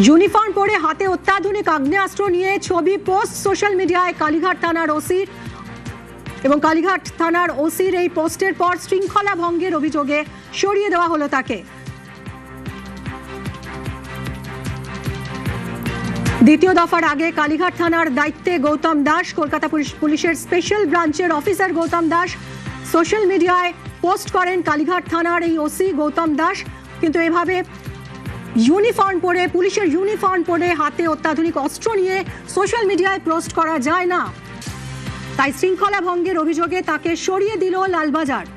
Uniform পরে হাতে অত্যাধুনিক আগ্নেয়াস্ত্র নিয়ে ছবি পোস্ট সোশ্যাল মিডিয়ায় কালীঘাট থানার ওসির এবং কালীঘাট থানার ওসির এই পোস্টের পর শৃঙ্খলা ভঙ্গের অভিযোগে সরিয়ে দেওয়া হলো তাকে। দ্বিতীয় দফার আগে কালীঘাট থানার দায়িত্বে গৌতম দাস, কলকাতা পুলিশের স্পেশাল ব্রাঞ্চের অফিসার গৌতম দাস সোশ্যাল মিডিয়ায় পোস্ট করেন কালীঘাট থানার এই ওসি গৌতম দাস। কিন্তু এভাবে ইউনিফর্ম পরে, পুলিশের ইউনিফর্ম পরে হাতে অত্যাধুনিক অস্ত্র নিয়ে সোশ্যাল মিডিয়ায় পোস্ট করা যায় না, তাই শৃঙ্খলা ভঙ্গের অভিযোগে তাকে সরিয়ে দিল লালবাজার।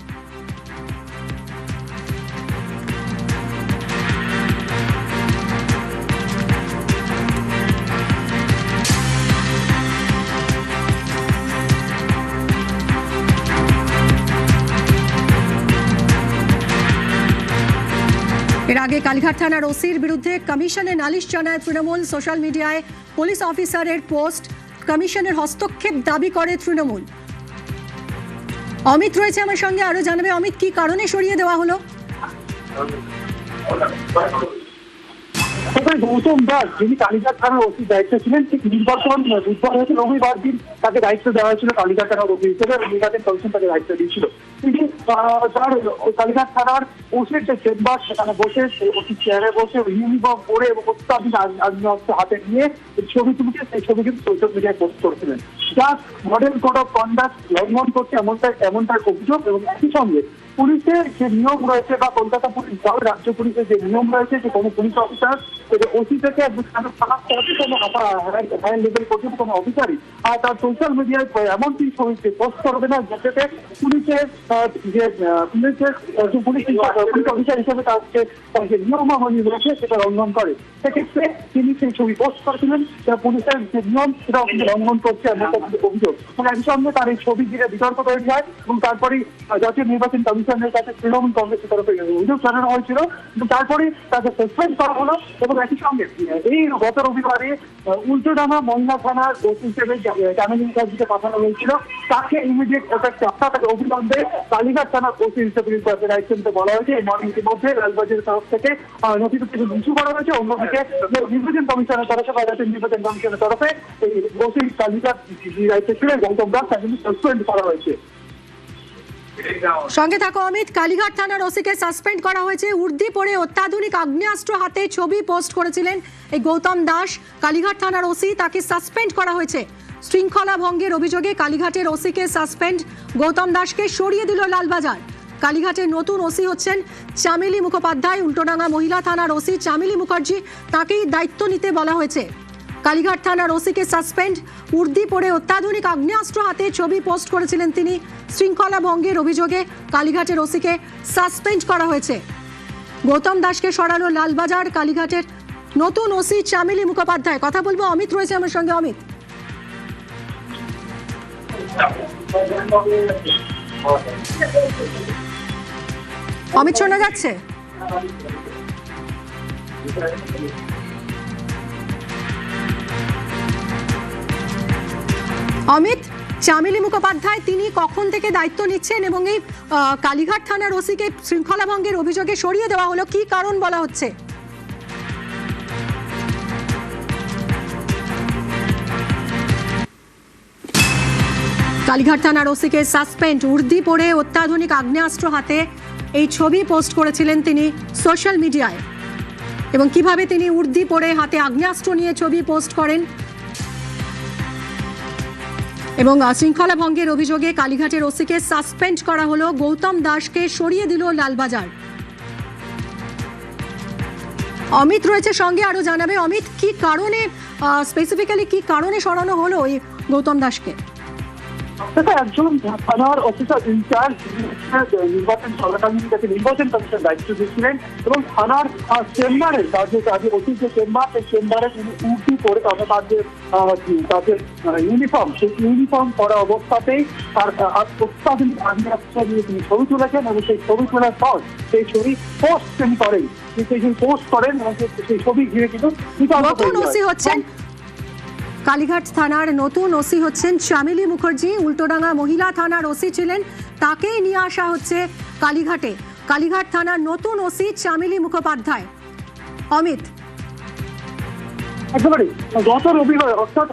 এর আগে কালীঘাট থানার ওসির বিরুদ্ধে কমিশনে নালিশ জানায় তৃণমূল। সোশ্যাল মিডিয়ায় পুলিশ অফিসারের পোস্ট, কমিশনের হস্তক্ষেপ দাবি করে তৃণমূল। অমিত রয়েছে আমার সঙ্গে, আরো জানাবে অমিত, কি কারণে সরিয়ে দেওয়া হলো? গৌতম দাস, যিনি কালীঘাট থানার ওসির দায়িত্বে ছিলেন, ঠিক নির্বাচন বুধবার হয়েছে, রবিবার দিন তাকে দায়িত্ব দেওয়া হয়েছিল কালীঘাট থানার ওসি হিসেবে। নির্বাচন কমিশন তাকে দায়িত্ব দিয়েছিল। তিনি তার কালীঘাট থানার ওসির যে চেম্বার, সেখানে বসে ওসির চেয়ারে বসে ইউনিফর্ম পরে এবং অত্যাধুনিক আগ্নেয়াস্ত্র হাতে নিয়ে ছবি তুলছে। সেই ছবি কিন্তু সোশ্যাল মিডিয়ায় পোস্ট করেছিলেন, যা মডেল কোড অফ কন্ডাক্ট লঙ্ঘন করছে এমনটার অভিযোগ। এবং একই সঙ্গে পুলিশের যে নিয়ম রয়েছে বা কলকাতা পুলিশ বা রাজ্য পুলিশের যে নিয়ম রয়েছে যে কোনো পুলিশ অফিসার ওসি থেকে কোনো হায়ার লেভেল পর্যন্ত কোনো অফিসারই আর তার সোশ্যাল মিডিয়ায় এমনটি ছবিতে পোস্ট করবে না যেটাতে পুলিশের যে পুলিশ অফিসার হিসেবে তার যে নিয়মাবলী রয়েছে সেটা লঙ্ঘন করে। সেক্ষেত্রে তিনি সেই ছবি পোস্ট করেছিলেন, পুলিশের যে নিয়ম সেটা লঙ্ঘন করছে এমন অভিযোগ। একই সঙ্গে তার এই ছবি ঘিরে বিতর্ক তৈরি হয় এবং তারপরেই জাতীয় নির্বাচন কমিশনের কাছে তৃণমূল কংগ্রেসের তরফে অভিযোগ জানানো হয়েছিল। কিন্তু তারপরে তাকে সাসপেন্ড করা হলো এবং একই সঙ্গে এই গত রবিবারে উল্টোডাঙ্গা মহিলা থানার ওসি হিসেবে চামেলি মুখার্জিকে পাঠানো হয়েছিল। তাকে ইমিডিয়েট এফেক্টে তাকে অবিলম্বে কালীঘাট থানার ওসি হিসেবে দায়িত্ব নিতে বলা হয়েছে। এই ইতিমধ্যে লালবাজারের তরফ থেকে নোটিফিকেশন ইস্যু করা হয়েছে। অন্যদিকে নির্বাচন কমিশনের তরফে বা জাতীয় নির্বাচন কমিশনের তরফে এই ওসি কালীঘাট দায়িত্বে ছিলেন গৌতম দাস, তাকে সাসপেন্ড করা হয়েছে। সঙ্গে থাকো অমিত। কালীঘাট থানার ওসিকে সাসপেন্ড করা হয়েছে। উর্দি পরে অত্যাধুনিক আগ্নেয়াস্ত্র হাতে ছবি পোস্ট করেছিলেন এই গৌতম দাস, কালীঘাট থানার ওসি, তাকে সাসপেন্ড করা হয়েছে। শৃঙ্খলা ভঙ্গের অভিযোগে কালীঘাটের ওসিকে সাসপেন্ড, গৌতম দাসকে সরিয়ে দিল লালবাজার। কালীঘাটের নতুন ওসি হচ্ছেন চামেলি মুখোপাধ্যায়। উল্টোডাঙ্গা মহিলা থানার ওসি চামেলি মুখার্জি, তাকেই দায়িত্ব নিতে বলা হয়েছে। কালীঘাট থানার ওসিকে সাসপেন্ড, উর্দি পরে অত্যাধুনিক আগ্নেয়াস্ত্র হাতে ছবি পোস্ট করেছিলেন তিনি। শৃঙ্খলা ভঙ্গের অভিযোগে কালীঘাটের ওসিকে সাসপেন্ড করা হয়েছে। গৌতম দাসকে সরালো লালবাজার। কালীঘাটের নতুন ওসি চামেলি মুখোপাধ্যায়। কথা বলবো, অমিত রয়েছে আমার সঙ্গে। অমিত, অমিত শোনা যাচ্ছে? অমিত, চামেলি মুখোপাধ্যায় তিনি কখন থেকে দায়িত্ব নিচ্ছেন এবং এই কালীঘাট থানার ওসিকে শৃঙ্খলা ভঙ্গের অভিযোগে সরিয়ে দেওয়া হলো, কি কারণ বলা হচ্ছে? কালীঘাট থানার ওসিকে সাসপেন্ড, উর্দি পরে অত্যাধুনিক আগ্নেয়াস্ত্র হাতে এই ছবি পোস্ট করেছিলেন তিনি সোশ্যাল মিডিয়ায়। এবং কিভাবে তিনি উর্দি পরে হাতে আগ্নেয়াস্ত্র নিয়ে ছবি পোস্ট করেন এবং শৃঙ্খলা ভঙ্গের অভিযোগে কালীঘাটের ওসিকে সাসপেন্ড করা হলো। গৌতম দাসকে সরিয়ে দিল লালবাজার। অমিত রয়েছে সঙ্গে, আরো জানাবে অমিত, কি কারণে স্পেসিফিক্যালি কি কারণে সরানো হলো এই গৌতম দাসকে? একজন থানার অফিসার ইনচার্জ নির্বাচন চলাকালীন তাকে নির্বাচন কমিশন দায়িত্ব দিয়েছিলেন এবং থানার চেম্বারে তাদের ওসির যে চেম্বার, সেই চেম্বারে তিনি উর্দি পরে তাদের ইউনিফর্ম, সেই ইউনিফর্ম পরা অবস্থাতেই তার অত্যাধুনিক আগ্নেয়াস্ত্র নিয়ে তিনি ছবি তুলেছেন এবং সেই ছবি তোলার পর সেই ছবি পোস্ট তিনি করেন। সেই পোস্ট করেন এবং সেই ছবি ঘিরে কিন্তু কালীঘাট থানার নতুন ওসি হচ্ছেন চামেলি মুখার্জি। উল্টোডাঙ্গা মহিলা থানার ওসি ছিলেন, তাকেই নিয়ে আসা হচ্ছে কালীঘাটে। কালীঘাট থানার নতুন ওসি চামেলি মুখোপাধ্যায়। অমিত। একেবারে গত রবিবার অর্থাৎ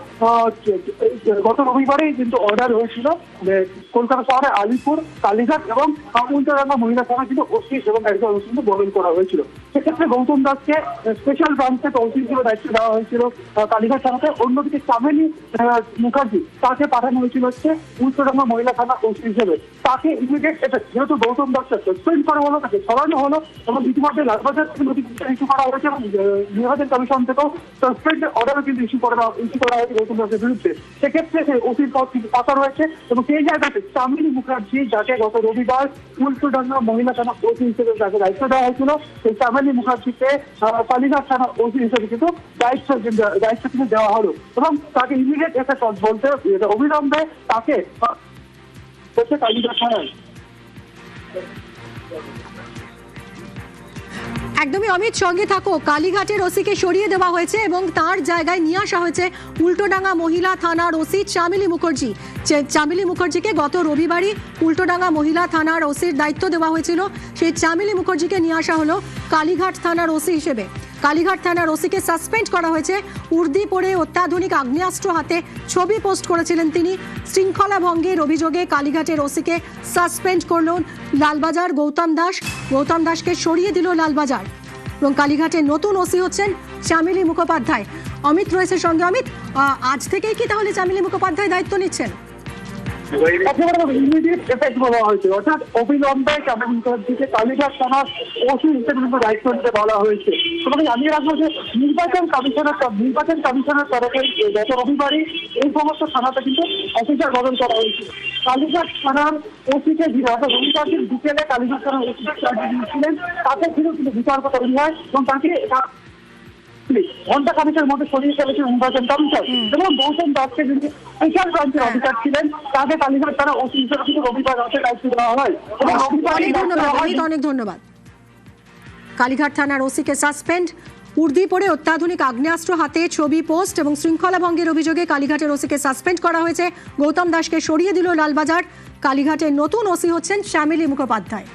গত রবিবারেই কিন্তু অর্ডার হয়েছিল যে কলকাতা শহরে আলিপুর, কালীঘাট এবং উল্টোডাঙ্গা মহিলা থানা কিন্তু ওসি এবং একজন ওসি কিন্তু বদল করা হয়েছিল। সেক্ষেত্রে গৌতম দাসকে স্পেশাল ব্রাঞ্চে ওসি হিসেবে দায়িত্ব দেওয়া হয়েছিল কালীঘাট থানাতে। অন্যদিকে চামেলি মুখার্জি তাকে পাঠানো হয়েছিল হচ্ছে উল্টোডাঙ্গা মহিলা থানা ওসি হিসেবে। তাকে ইমিডিয়েট যেহেতু গৌতম দাসকে সাসপেন্ড করা হলো, তাকে সরানো হলো এবং ইতিমধ্যে লালবাজার থেকে নোটিফিকেশন ইস্যু করা হয়েছে এবং নির্বাচন কমিশন থেকেও সাসপেন্ড অর্ডারও কিন্তু ইস্যু করা হয়েছে গৌতম দাসের বিরুদ্ধে। সেক্ষেত্রে সেই ওসির পদ কিন্তু পাতা রয়েছে এবং সেই জায়গাতে চামেলি মুখার্জি যাকে গত রবিবার উল্টোডাঙ্গা মহিলা থানা ওসি হিসেবে যাকে দায়িত্ব দেওয়া হয়েছিল, সেই চামেলি মুখার্জিকে কালীঘাট থানা ওসি হিসেবে কিন্তু দায়িত্ব কিন্তু দেওয়া হলো এবং তাকে ইমিডিয়েট এফেক্ট বলতে অবিলম্বে তাকে কালীঘাট থানায়। একদমই অমিত, সঙ্গে থাকো। কালীঘাটের ওসিকে সরিয়ে দেওয়া হয়েছে এবং তার জায়গায় নিয়ে আসা হয়েছে উল্টোডাঙ্গা মহিলা থানার ওসি চামেলি মুখার্জি। চামেলি মুখার্জিকে গত রবিবারই উল্টোডাঙ্গা মহিলা থানার ওসির দায়িত্ব দেওয়া হয়েছিল। সেই চামেলি মুখার্জিকে নিয়ে আসা হলো কালীঘাট থানার ওসি হিসেবে। কালীঘাট থানার ওসিকে সাসপেন্ড করা হয়েছে। উর্দি পরে অত্যাধুনিক আগ্নেয়াস্ত্র হাতে ছবি পোস্ট করেছিলেন তিনি। শৃঙ্খলা ভঙ্গের অভিযোগে কালীঘাটের ওসিকে সাসপেন্ড করল লালবাজার গৌতম দাস। গৌতম দাসকে সরিয়ে দিল লালবাজার এবং কালীঘাটের নতুন ওসি হচ্ছেন চামেলি মুখোপাধ্যায়। অমিত রয়েছে সঙ্গে। অমিত, আজ থেকেই কি তাহলে চামেলি মুখোপাধ্যায় দায়িত্ব নিচ্ছেন? ইমিডিয়েট এফেক্ট বলা হয়েছে, অর্থাৎ অবিলম্বে চামেলি মুখার্জিকে কালীঘাট থানার ওসি হিসেবে কিন্তু দায়িত্ব নিতে বলা হয়েছে। তোমাকে জানিয়ে রাখবো যে নির্বাচন কমিশনের তরফে গত রবিবারই এই সমস্ত থানাতে কিন্তু অফিসার বদল করা হয়েছিল। কালীঘাট থানার ওসিকে রবিবার দিন বিকেলে কালীঘাট থানার ওসিকে ছিলেন, তাকে কিন্তু বিতর্ক তৈরি হয় এবং তাকে ঘন্টা খানিকের মধ্যে সরিয়ে ফেলেছে নির্বাচন কমিশন এবং গৌতম দাসকে যিনি স্পেশাল ব্রাঞ্চের অফিসার ছিলেন তাকে কালীঘাট থানা ওসি হিসেবে কিন্তু রবিবার রাতে দায়িত্ব দেওয়া হয়। অনেক ধন্যবাদ। কালীঘাট থানার ওসিকে সাসপেন্ড, উর্দি পরে অত্যাধুনিক আগ্নেয়াস্ত্র হাতে ছবি পোস্ট এবং শৃঙ্খলা ভঙ্গের অভিযোগে কালীঘাটের ওসিকে সাসপেন্ড করা হয়েছে। গৌতম দাসকে সরিয়ে দিল লালবাজার। কালীঘাটের নতুন ওসি হচ্ছেন চামেলি মুখোপাধ্যায়।